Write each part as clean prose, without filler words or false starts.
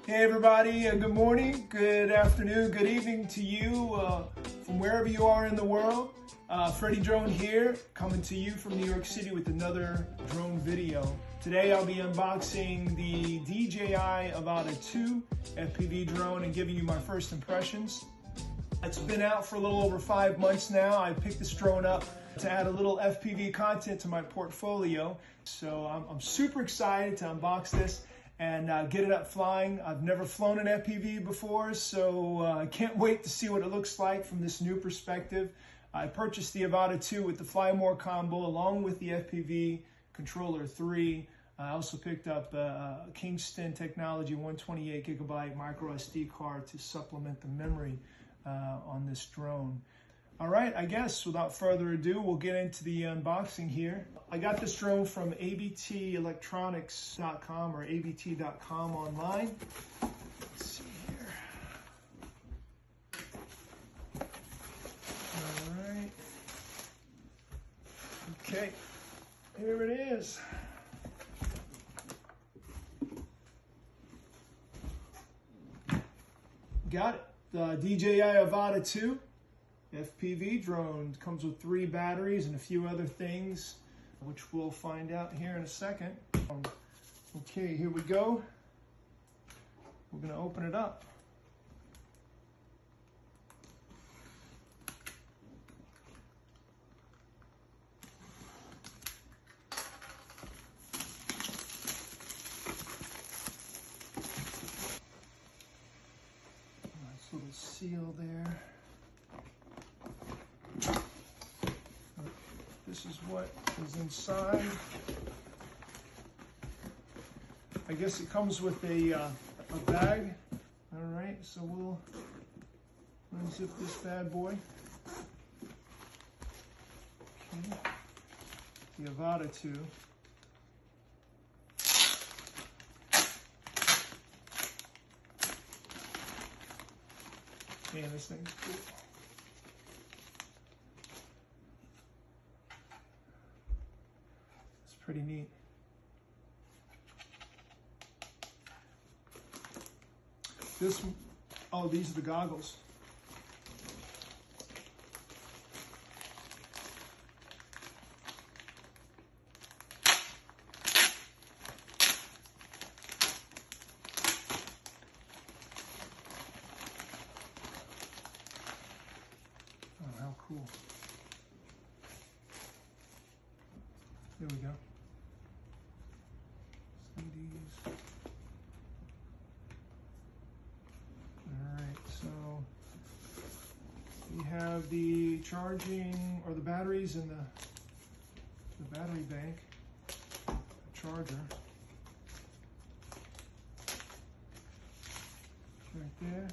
Hey everybody, good morning, good afternoon, good evening to you from wherever you are in the world. Freddy Drone here, coming to you from New York City with another drone video. Today I'll be unboxing the DJI Avata 2 FPV drone and giving you my first impressions. It's been out for a little over 5 months now. I picked this drone up to add a little FPV content to my portfolio. So I'm super excited to unbox this and get it up flying. I've never flown an FPV before, so I can't wait to see what it looks like from this new perspective. I purchased the Avata 2 with the Fly More combo along with the FPV Controller 3. I also picked up a Kingston Technology 128 gigabyte micro SD card to supplement the memory on this drone. All right, I guess without further ado, we'll get into the unboxing here. I got this drone from abtelectronics.com or abt.com online. Let's see here. All right. Okay, here it is. Got it. The DJI Avata 2 FPV drone comes with 3 batteries and a few other things, which we'll find out here in a second. Okay, here we go. We're going to open it up. Nice little seal there. This is what is inside. I guess it comes with a bag. All right, so we'll unzip this bad boy. Okay. The Avata 2. Man, this thing's cool. Pretty neat. Oh, these are the goggles. Oh, how cool. There we go. Alright, so we have the charging or the batteries in the battery bank, the charger right there.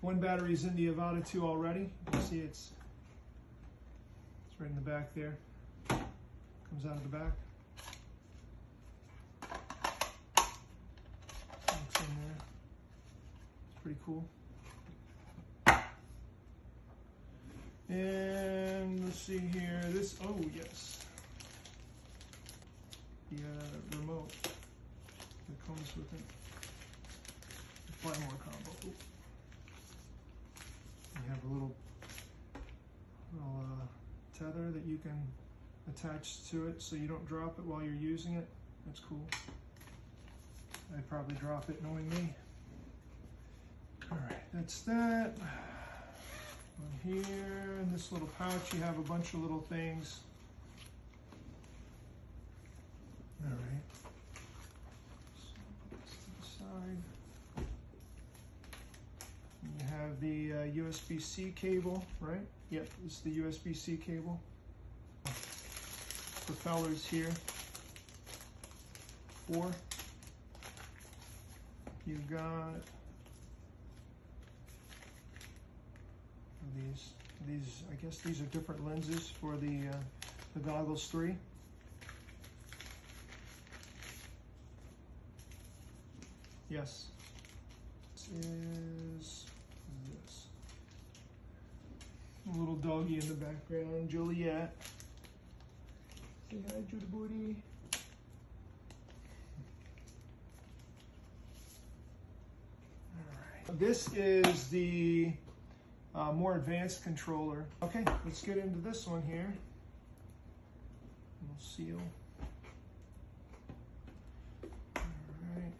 One battery is in the Avata 2 already. You can see it's right in the back there. Comes out of the back. Looks in there. It's pretty cool. And let's see here. This, oh yes. The remote that comes with it. The Fly More combo. Ooh. You have a little tether that you can attach to it so you don't drop it while you're using it. That's cool. I'd probably drop it knowing me. All right, that's that. On here, in this little pouch, you have a bunch of little things. All right. So put this to the side. You have the USB-C cable, right? Yep, it's the USB-C cable. Propellers here. 4. You've got these. I guess these are different lenses for the goggles 3. Yes. This is this. A little doggy in the background, Juliet. Say hi, Judy Booty. This is the more advanced controller. Okay, let's get into this one here. We'll seal. All right.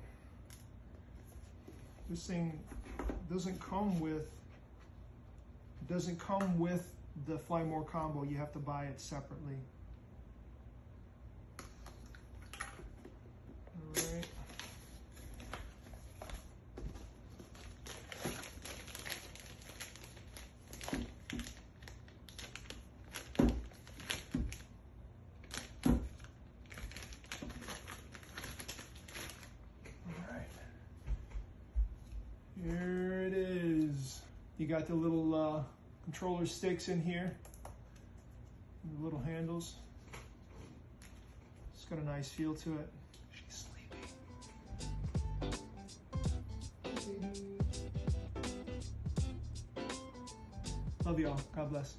This thing doesn't come with the Fly More combo. You have to buy it separately. All right. Here it is. You got the little controller sticks in here, the little handles. It's got a nice feel to it. She's sleeping. Love y'all. God bless.